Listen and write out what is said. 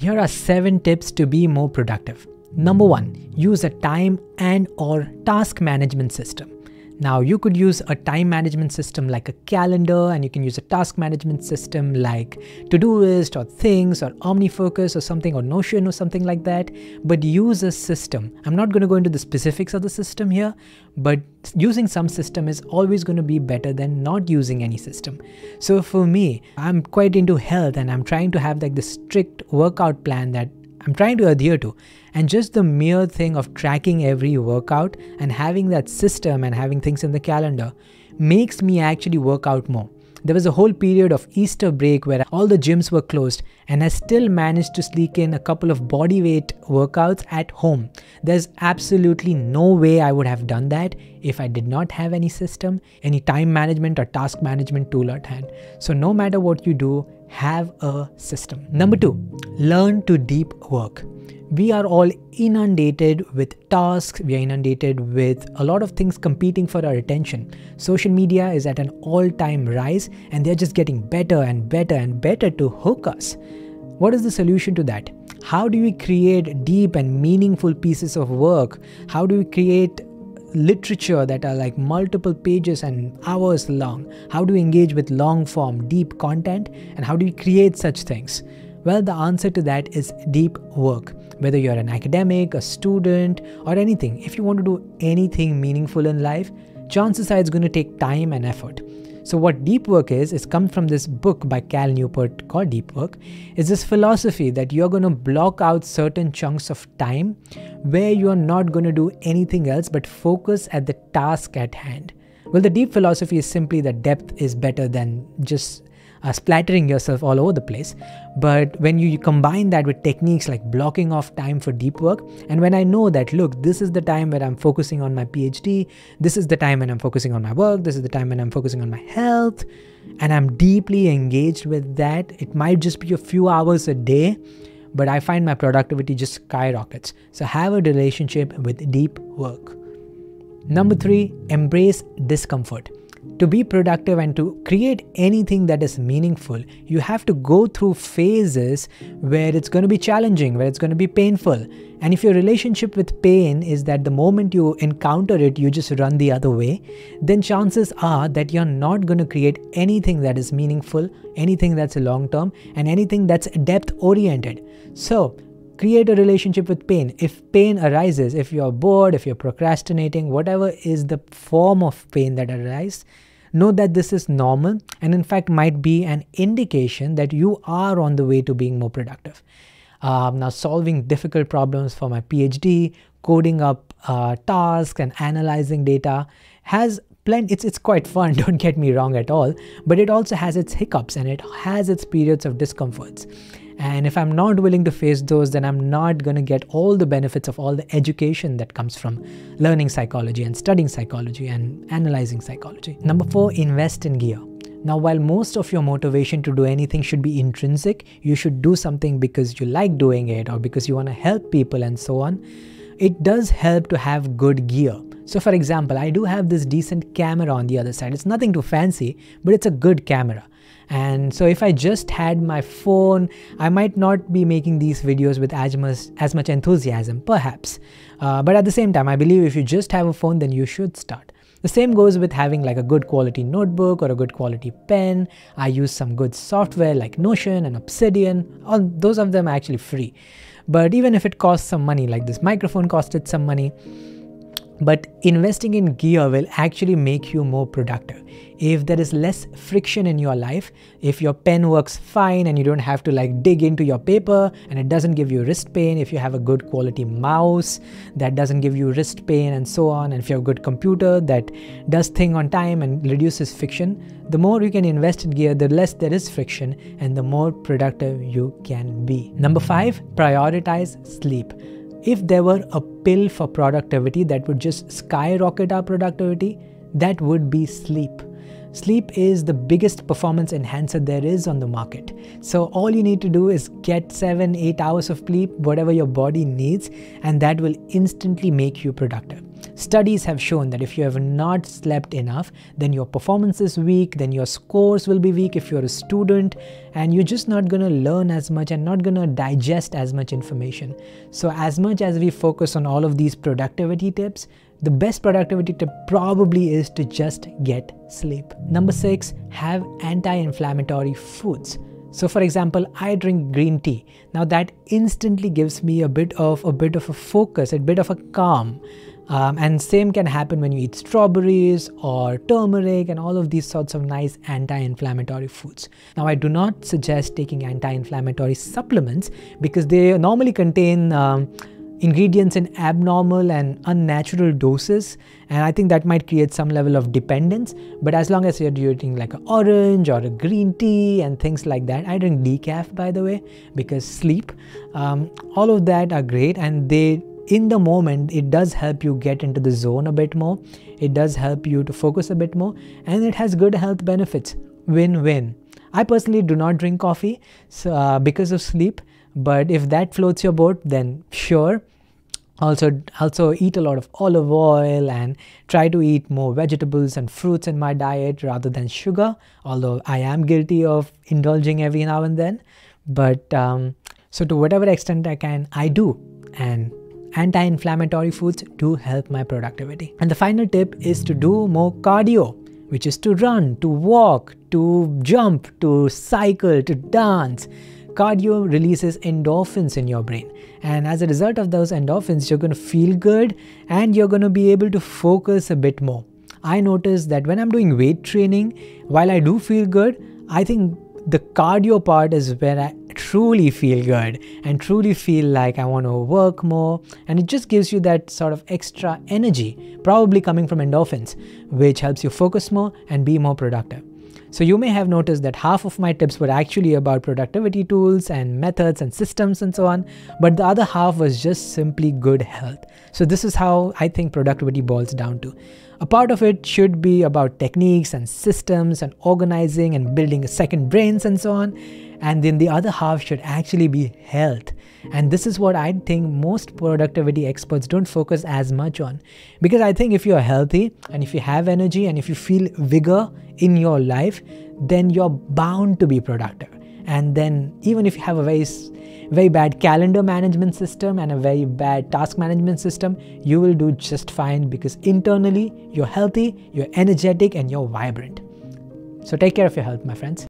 Here are 7 tips to be more productive. Number 1, use a time and/or task management system. Now, you could use a time management system like a calendar, and you can use a task management system like Todoist or Things or OmniFocus or something, or Notion or something like that. But use a system. I'm not going to go into the specifics of the system here, but using some system is always going to be better than not using any system. So for me, I'm quite into health, and I'm trying to have like this strict workout plan that I'm trying to adhere to. And just the mere thing of tracking every workout and having that system and having things in the calendar makes me actually work out more. There was a whole period of Easter break where all the gyms were closed, and I still managed to sneak in a couple of body weight workouts at home. There's absolutely no way I would have done that if I did not have any system, any time management or task management tool at hand. So no matter what you do, have a system. Number 2, learn to deep work. We are all inundated with tasks, we are inundated with a lot of things competing for our attention. Social media is at an all-time rise, and they're just getting better and better and better to hook us. What is the solution to that? How do we create deep and meaningful pieces of work? How do we create literature that are like multiple pages and hours long? How do we engage with long form, deep content? And how do we create such things? Well, the answer to that is deep work. Whether you're an academic, a student, or anything, if you want to do anything meaningful in life, chances are it's going to take time and effort. So what deep work is comes from this book by Cal Newport called Deep Work. It's this philosophy that you're going to block out certain chunks of time where you're not going to do anything else but focus at the task at hand. Well, the deep philosophy is simply that depth is better than just splattering yourself all over the place. But when you combine that with techniques like blocking off time for deep work, and when I know that, look, this is the time where I'm focusing on my PhD, this is the time when I'm focusing on my work, this is the time when I'm focusing on my health, and I'm deeply engaged with that, it might just be a few hours a day, but I find my productivity just skyrockets. So have a relationship with deep work. Number 3, embrace discomfort. To be productive and to create anything that is meaningful, you have to go through phases where it's going to be challenging, where it's going to be painful. And if your relationship with pain is that the moment you encounter it, you just run the other way, then chances are that you're not going to create anything that is meaningful, anything that's long-term, and anything that's depth-oriented. So, create a relationship with pain. If pain arises, if you're bored, if you're procrastinating, whatever is the form of pain that arises, know that this is normal and in fact might be an indication that you are on the way to being more productive. Now, solving difficult problems for my PhD, coding up tasks and analyzing data has plenty. It's quite fun, don't get me wrong at all, but it also has its hiccups and it has its periods of discomforts. And if I'm not willing to face those, then I'm not going to get all the benefits of all the education that comes from learning psychology and studying psychology and analyzing psychology. Number 4, invest in gear. Now, while most of your motivation to do anything should be intrinsic, you should do something because you like doing it or because you want to help people and so on, it does help to have good gear. So for example, I do have this decent camera on the other side. It's nothing too fancy, but it's a good camera. And so if I just had my phone, I might not be making these videos with as much enthusiasm, perhaps. But at the same time, I believe if you just have a phone, then you should start. The same goes with having like a good quality notebook or a good quality pen. I use some good software like Notion and Obsidian. All those of them are actually free. But even if it costs some money, like this microphone costed some money, but investing in gear will actually make you more productive. If there is less friction in your life, if your pen works fine and you don't have to like dig into your paper and it doesn't give you wrist pain, if you have a good quality mouse that doesn't give you wrist pain and so on, and if you have a good computer that does thing on time and reduces friction, the more you can invest in gear, the less there is friction and the more productive you can be. Number 5, prioritize sleep. If there were a pill for productivity that would just skyrocket our productivity, that would be sleep. Sleep is the biggest performance enhancer there is on the market. So all you need to do is get 7-8 hours of sleep, whatever your body needs, and that will instantly make you productive. Studies have shown that if you have not slept enough, then your performance is weak, then your scores will be weak if you're a student, and you're just not going to learn as much and not going to digest as much information. So as much as we focus on all of these productivity tips, the best productivity tip probably is to just get sleep. Number 6, have anti-inflammatory foods. So for example, I drink green tea. Now that instantly gives me a bit of a focus, a bit of a calm. And same can happen when you eat strawberries or turmeric and all of these sorts of nice anti-inflammatory foods. Now I do not suggest taking anti-inflammatory supplements because they normally contain ingredients in abnormal and unnatural doses, and I think that might create some level of dependence. But as long as you're drinking like an orange or a green tea and things like that, I drink decaf by the way, because sleep, all of that are great, and they in the moment it does help you get into the zone a bit more, it does help you to focus a bit more, and it has good health benefits. Win-win. I personally do not drink coffee because of sleep, but if that floats your boat, then sure. Also eat a lot of olive oil and try to eat more vegetables and fruits in my diet rather than sugar, although I am guilty of indulging every now and then. But so to whatever extent I can, I do. And anti-inflammatory foods do help my productivity. And the final tip is to do more cardio, which is to run, to walk, to jump, to cycle, to dance. Cardio releases endorphins in your brain, and as a result of those endorphins, you're going to feel good and you're going to be able to focus a bit more. I notice that when I'm doing weight training, while I do feel good, I think the cardio part is where I truly feel good and truly feel like I want to work more, and it just gives you that sort of extra energy, probably coming from endorphins, which helps you focus more and be more productive. So you may have noticed that half of my tips were actually about productivity tools and methods and systems and so on, but the other half was just simply good health. So this is how I think productivity boils down to. A part of it should be about techniques and systems and organizing and building a second brains and so on. And then the other half should actually be health. And this is what I think most productivity experts don't focus as much on. Because I think if you're healthy and if you have energy and if you feel vigor in your life, then you're bound to be productive. And then even if you have a very bad calendar management system and a very bad task management system, you will do just fine because internally you're healthy, you're energetic, and you're vibrant. So take care of your health, my friends.